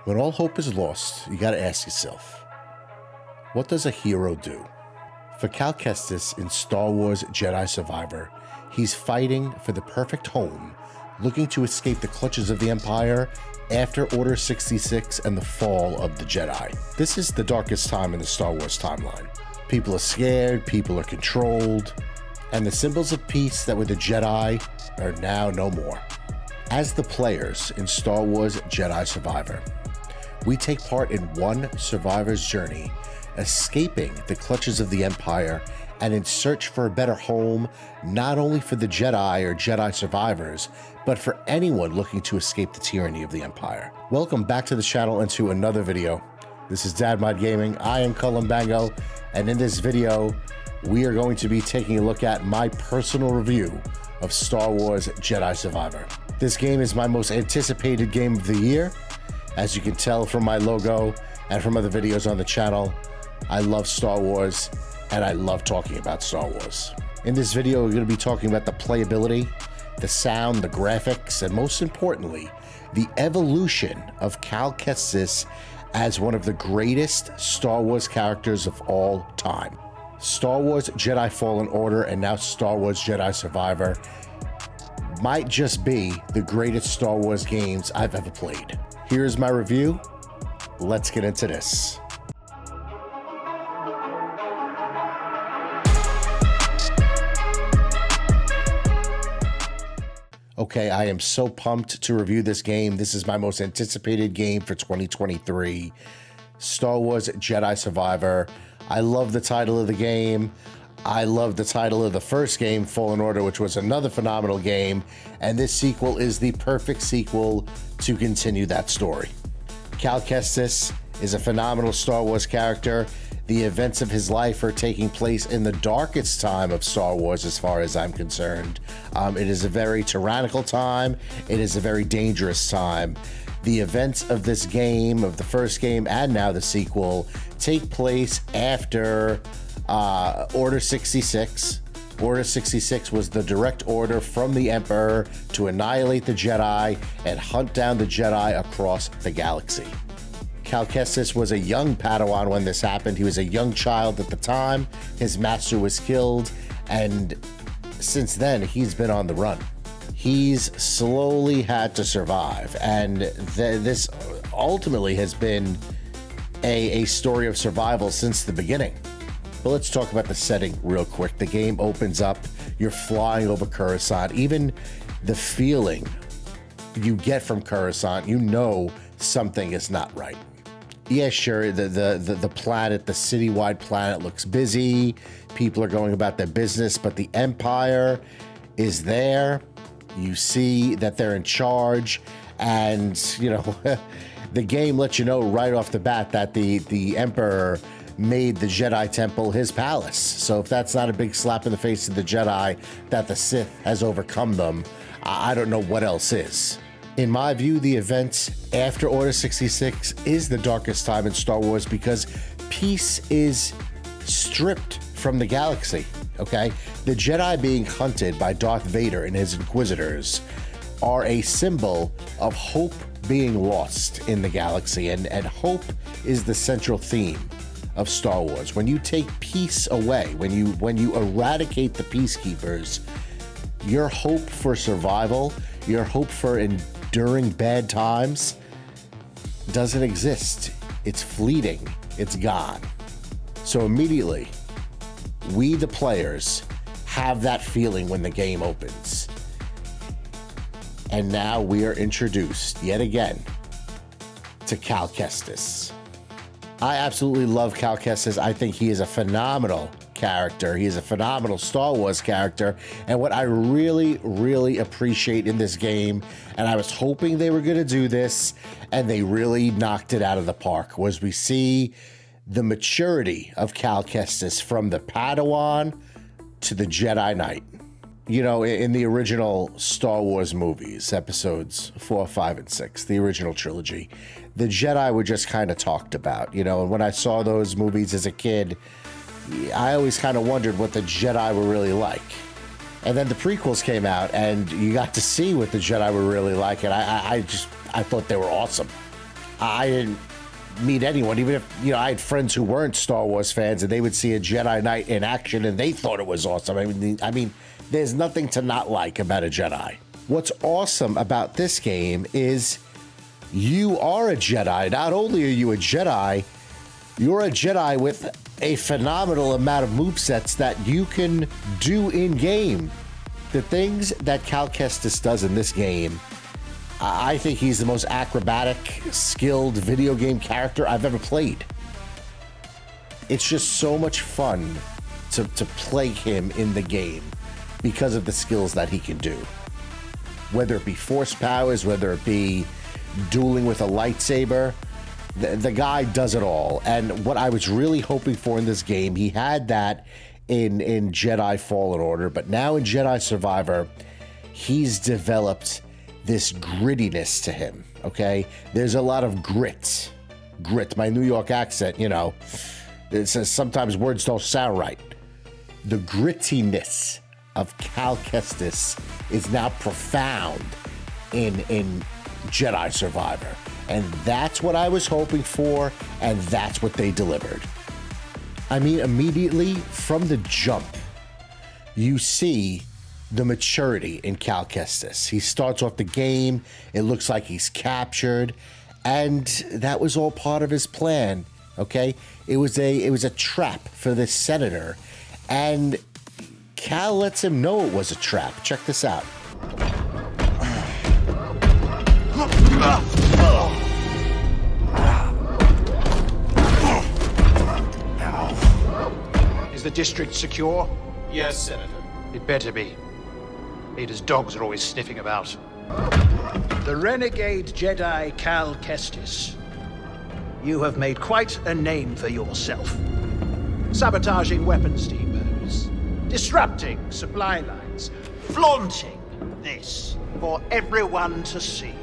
When all hope is lost, you gotta ask yourself, what does a hero do? For Cal Kestis in Star Wars Jedi Survivor, he's fighting for the perfect home, looking to escape the clutches of the Empire after Order 66 and the fall of the Jedi. This is the darkest time in the Star Wars timeline. People are scared, people are controlled, and the symbols of peace that were the Jedi are now no more. As the players in Star Wars Jedi Survivor, we take part in one survivor's journey, escaping the clutches of the Empire and in search for a better home, not only for the Jedi or Jedi survivors, but for anyone looking to escape the tyranny of the Empire. Welcome back to the channel and to another video. This is DadMod Gaming. I am Columbango, and in this video, we are going to be taking a look at my personal review of Star Wars Jedi Survivor. This game is my most anticipated game of the year. As you can tell from my logo and from other videos on the channel, I love Star Wars and I love talking about Star Wars. In this video, we're going to be talking about the playability, the sound, the graphics, and most importantly, the evolution of Cal Kestis as one of the greatest Star Wars characters of all time. Star Wars Jedi Fallen Order and now Star Wars Jedi Survivor might just be the greatest Star Wars games I've ever played. Here's my review. Let's get into this. Okay, I am so pumped to review this game. This is my most anticipated game for 2023. Star Wars Jedi Survivor. I love the title of the game. I love the title of the first game, Fallen Order, which was another phenomenal game. And this sequel is the perfect sequel to continue that story. Cal Kestis is a phenomenal Star Wars character. The events of his life are taking place in the darkest time of Star Wars, as far as I'm concerned. It is a very tyrannical time. It is a very dangerous time. The events of this game, of the first game and now the sequel, take place after Order 66. Order 66 was the direct order from the Emperor to annihilate the Jedi and hunt down the Jedi across the galaxy. Cal Kestis was a young Padawan when this happened. He was a young child at the time. His master was killed, and since then, he's been on the run. He's slowly had to survive, and this ultimately has been a story of survival since the beginning. But let's talk about the setting real quick. The game opens up, you're flying over Coruscant. Even the feeling you get from Coruscant, you know something is not right. Yeah, sure, the planet, the citywide planet looks busy. People are going about their business, but the Empire is there. You see that they're in charge, and, you know, the game lets you know right off the bat that the Emperor made the Jedi Temple his palace. So if that's not a big slap in the face to the Jedi that the Sith has overcome them, I don't know what else is. In my view, the events after Order 66 is the darkest time in Star Wars because peace is stripped from the galaxy, okay? The Jedi being hunted by Darth Vader and his Inquisitors are a symbol of hope being lost in the galaxy, and hope is the central theme of Star Wars. When you take peace away, when you eradicate the peacekeepers, your hope for survival, your hope for enduring bad times doesn't exist. It's fleeting. It's gone. So immediately, we the players have that feeling when the game opens. And now we are introduced yet again to Cal Kestis. I absolutely love Cal Kestis. I think he is a phenomenal character. He is a phenomenal Star Wars character. And what I really, really appreciate in this game, and I was hoping they were going to do this, and they really knocked it out of the park, was we see the maturity of Cal Kestis from the Padawan to the Jedi Knight. You know, in the original Star Wars movies, episodes 4, 5, and 6, the original trilogy, the Jedi were just kind of talked about, you know, and when I saw those movies as a kid, I always kind of wondered what the Jedi were really like. And then the prequels came out, and you got to see what the Jedi were really like, and I thought they were awesome. I didn't meet anyone, even if, you know, I had friends who weren't Star Wars fans and they would see a Jedi Knight in action and they thought it was awesome. I mean, there's nothing to not like about a Jedi. What's awesome about this game is you are a Jedi. Not only are you a Jedi, you're a Jedi with a phenomenal amount of movesets that you can do in-game. The things that Cal Kestis does in this game, I think he's the most acrobatic, skilled video game character I've ever played. It's just so much fun to play him in the game because of the skills that he can do. Whether it be force powers, whether it be dueling with a lightsaber, the guy does it all. And what I was really hoping for in this game, he had that in Jedi Fallen Order, but now in Jedi Survivor, he's developed this grittiness to him, okay? There's a lot of grit. My New York accent, you know, it says sometimes words don't sound right. The grittiness of Cal Kestis is now profound in Jedi Survivor. And that's what I was hoping for, and that's what they delivered. I mean, immediately from the jump, you see the maturity in Cal Kestis. He starts off the game, it looks like he's captured, and that was all part of his plan, okay? It was a trap for this senator, and Cal lets him know it was a trap. Check this out. Is the district secure? Yes, Senator. It better be. Ada's dogs are always sniffing about. The renegade Jedi Cal Kestis. You have made quite a name for yourself. Sabotaging weapons depots, disrupting supply lines, flaunting this for everyone to see.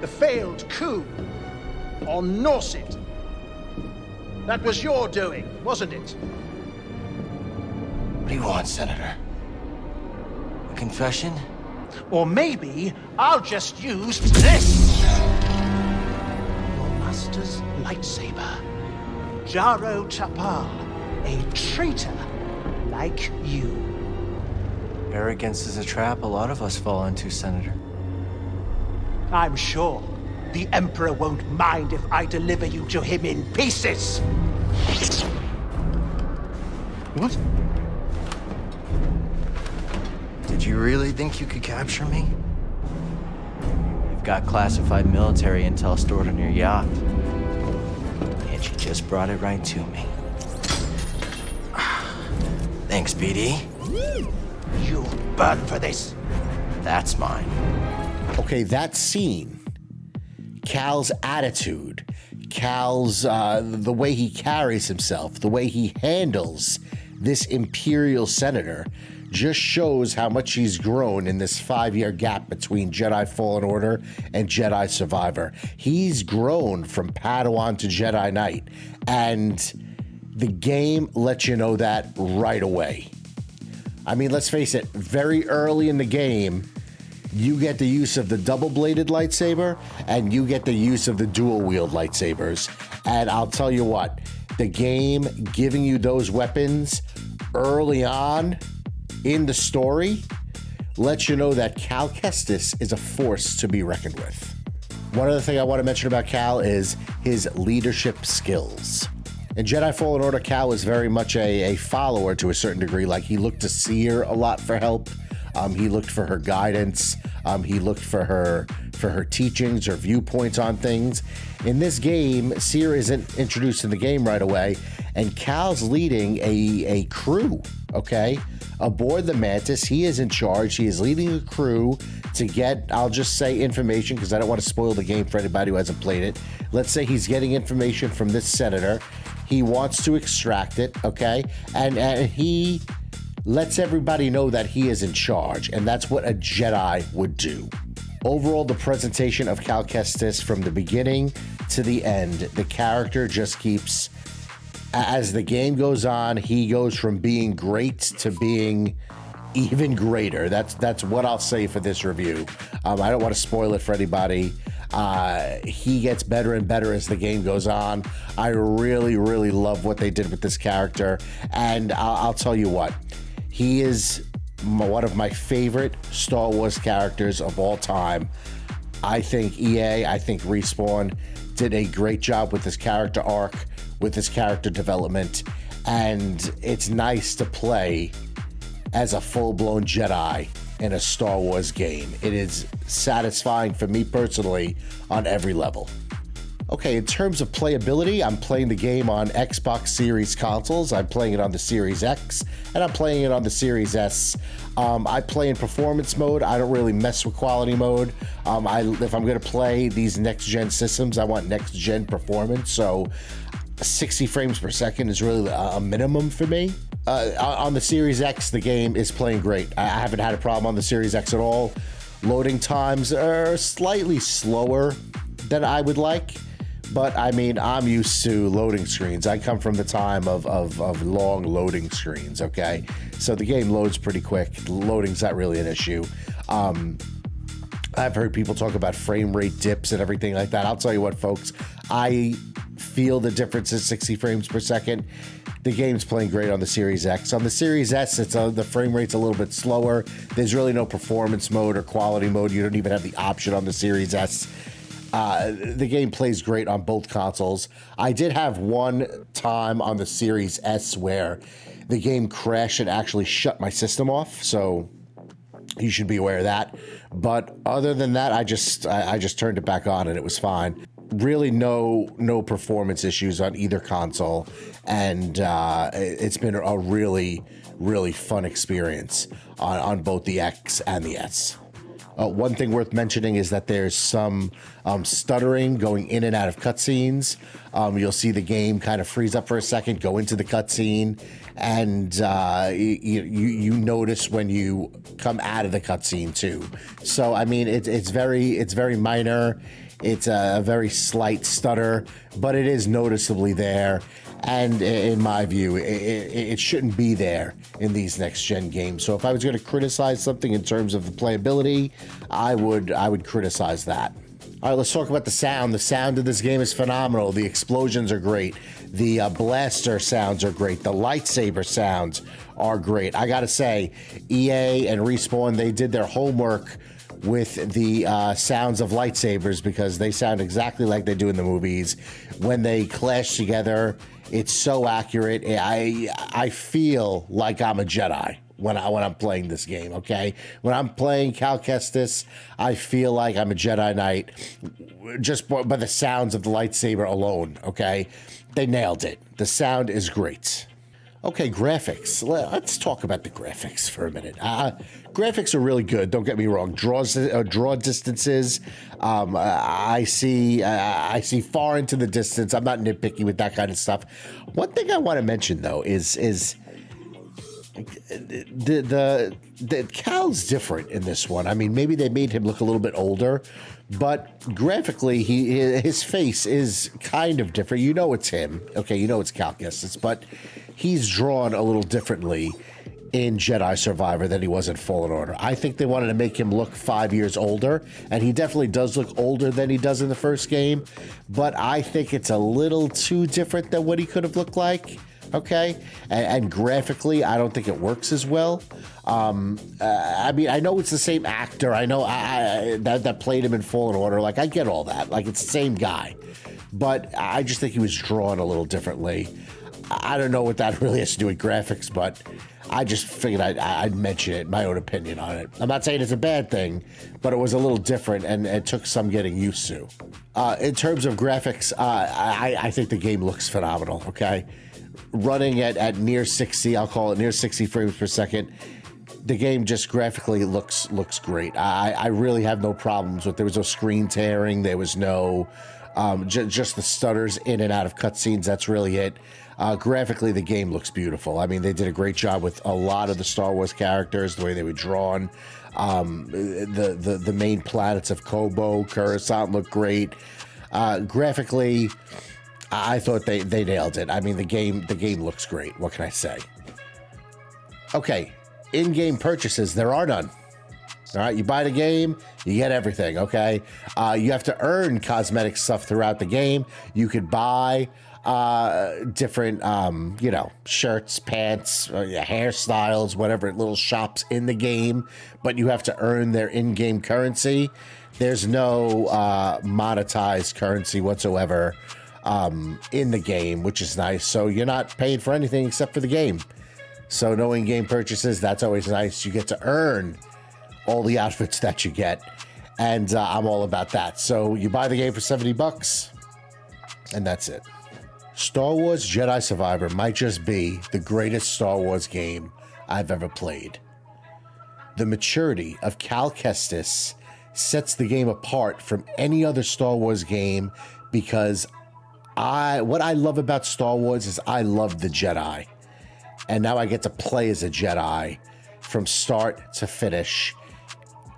The failed coup on Norset. That was your doing, wasn't it? What do you want, Senator? A confession? Or maybe I'll just use this! Your master's lightsaber. Jaro Tapal, a traitor like you. Arrogance is a trap a lot of us fall into, Senator. I'm sure the Emperor won't mind if I deliver you to him in pieces. What? Did you really think you could capture me? You've got classified military intel stored on your yacht. And you just brought it right to me. Thanks, BD. You'll burn for this. That's mine. Okay, that scene, Cal's attitude, Cal's, the way he carries himself, the way he handles this Imperial senator just shows how much he's grown in this 5-year gap between Jedi Fallen Order and Jedi Survivor. He's grown from Padawan to Jedi Knight, and the game lets you know that right away. I mean, let's face it, very early in the game, you get the use of the double-bladed lightsaber, and you get the use of the dual-wield lightsabers. And I'll tell you what, the game giving you those weapons early on in the story lets you know that Cal Kestis is a force to be reckoned with. One other thing I want to mention about Cal is his leadership skills. In Jedi Fallen Order, Cal was very much a follower to a certain degree. Like, he looked to Seer a lot for help. He looked for her guidance. He looked for her teachings or viewpoints on things. In this game, Seer isn't introduced in the game right away, and Cal's leading a crew, okay? Aboard the Mantis, he is in charge. He is leading a crew to get, I'll just say information because I don't want to spoil the game for anybody who hasn't played it. Let's say he's getting information from this senator. He wants to extract it, okay? And he lets everybody know that he is in charge, and that's what a Jedi would do. Overall, the presentation of Cal Kestis from the beginning to the end, the character just keeps, as the game goes on, he goes from being great to being even greater. That's what I'll say for this review. I don't want to spoil it for anybody. He gets better and better as the game goes on. I really, really love what they did with this character. And I'll tell you what, he is one of my favorite Star Wars characters of all time. I think EA, I think Respawn did a great job with this character arc, with this character development, and it's nice to play as a full-blown Jedi in a Star Wars game. It is satisfying for me personally on every level. Okay, in terms of playability, I'm playing the game on Xbox Series consoles. I'm playing it on the Series X, and I'm playing it on the Series S. I play in performance mode. I don't really mess with quality mode. If I'm going to play these next-gen systems, I want next-gen performance, so 60 frames per second is really a minimum for me. On the Series X, the game is playing great. I haven't had a problem on the Series X at all. Loading times are slightly slower than I would like, but I mean, I'm used to loading screens. I come from the time of long loading screens, okay? So the game loads pretty quick. Loading's not really an issue. I've heard people talk about frame rate dips and everything like that. I'll tell you what, folks, I feel the difference is 60 frames per second. The game's playing great on the Series X. On the Series S, the frame rate's a little bit slower. There's really no performance mode or quality mode. You don't even have the option on the Series S. The game plays great on both consoles. I did have one time on the Series S where the game crashed and actually shut my system off, so you should be aware of that. But other than that, I just turned it back on and it was fine. Really no performance issues on either console, and it's been a really, really fun experience on both the X and the S. One thing worth mentioning is that there's some stuttering going in and out of cutscenes. You'll see the game kind of freeze up for a second, go into the cutscene, and you notice when you come out of the cutscene too. So I mean, it's very minor. It's a very slight stutter, but it is noticeably there. And in my view, it shouldn't be there in these next-gen games. So if I was going to criticize something in terms of the playability, I would criticize that. All right, let's talk about the sound. The sound of this game is phenomenal. The explosions are great. The blaster sounds are great. The lightsaber sounds are great. I got to say, EA and Respawn, they did their homework with the sounds of lightsabers, because they sound exactly like they do in the movies. When they clash together, it's so accurate. I feel like I'm a Jedi when I'm playing this game, okay? When I'm playing Cal Kestis, I feel like I'm a Jedi Knight just by the sounds of the lightsaber alone, okay? They nailed it. The sound is great. Okay, graphics. Let's talk about the graphics for a minute. Graphics are really good. Don't get me wrong. Draw distances. I see far into the distance. I'm not nitpicky with that kind of stuff. One thing I want to mention though is the Cal's different in this one. I mean, maybe they made him look a little bit older, but graphically, his face is kind of different. You know it's him. Okay, you know it's Cal Kestis, but he's drawn a little differently in Jedi Survivor than he was in Fallen Order. I think they wanted to make him look 5 years older, and he definitely does look older than he does in the first game, but I think it's a little too different than what he could have looked like. Okay, and graphically, I don't think it works as well. I mean, I know it's the same actor. I know that played him in Fallen Order. Like, I get all that. Like, it's the same guy, but I just think he was drawn a little differently. I don't know what that really has to do with graphics, but I just figured I'd mention it, my own opinion on it. I'm not saying it's a bad thing, but it was a little different, and it took some getting used to. In terms of graphics, I think the game looks phenomenal. Okay. Running at near 60, I'll call it near 60 frames per second. The game just graphically looks great. I really have no problems with. There was no screen tearing. There was no just the stutters in and out of cutscenes. That's really it. Graphically, the game looks beautiful. I mean, they did a great job with a lot of the Star Wars characters, the way they were drawn. The main planets of Kobo, Coruscant look great. Graphically, I thought they nailed it. I mean, the game looks great. What can I say? Okay, in-game purchases, there are none. All right, you buy the game, you get everything, okay? You have to earn cosmetic stuff throughout the game. You could buy different, you know, shirts, pants, hairstyles, whatever, little shops in the game, but you have to earn their in-game currency. There's no monetized currency whatsoever in the game, which is nice. So you're not paying for anything except for the game. So no in-game purchases, that's always nice. You get to earn all the outfits that you get, and I'm all about that. So you buy the game for $70, and that's it. Star Wars Jedi Survivor might just be the greatest Star Wars game I've ever played. The maturity of Cal Kestis sets the game apart from any other Star Wars game, because what I love about Star Wars is I love the Jedi. And now I get to play as a Jedi from start to finish,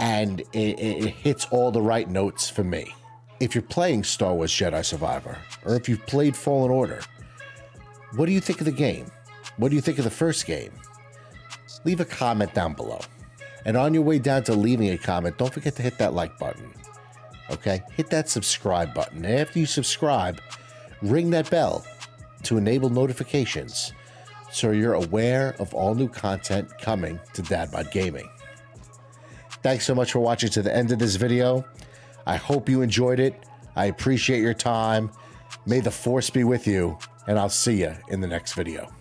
and it hits all the right notes for me. If you're playing Star Wars Jedi Survivor, or if you've played Fallen Order, what do you think of the game? What do you think of the first game? Leave a comment down below. And on your way down to leaving a comment, don't forget to hit that like button. Okay? Hit that subscribe button. And after you subscribe, ring that bell to enable notifications so you're aware of all new content coming to Dadbod Gaming. Thanks so much for watching to the end of this video. I hope you enjoyed it. I appreciate your time. May the Force be with you, and I'll see you in the next video.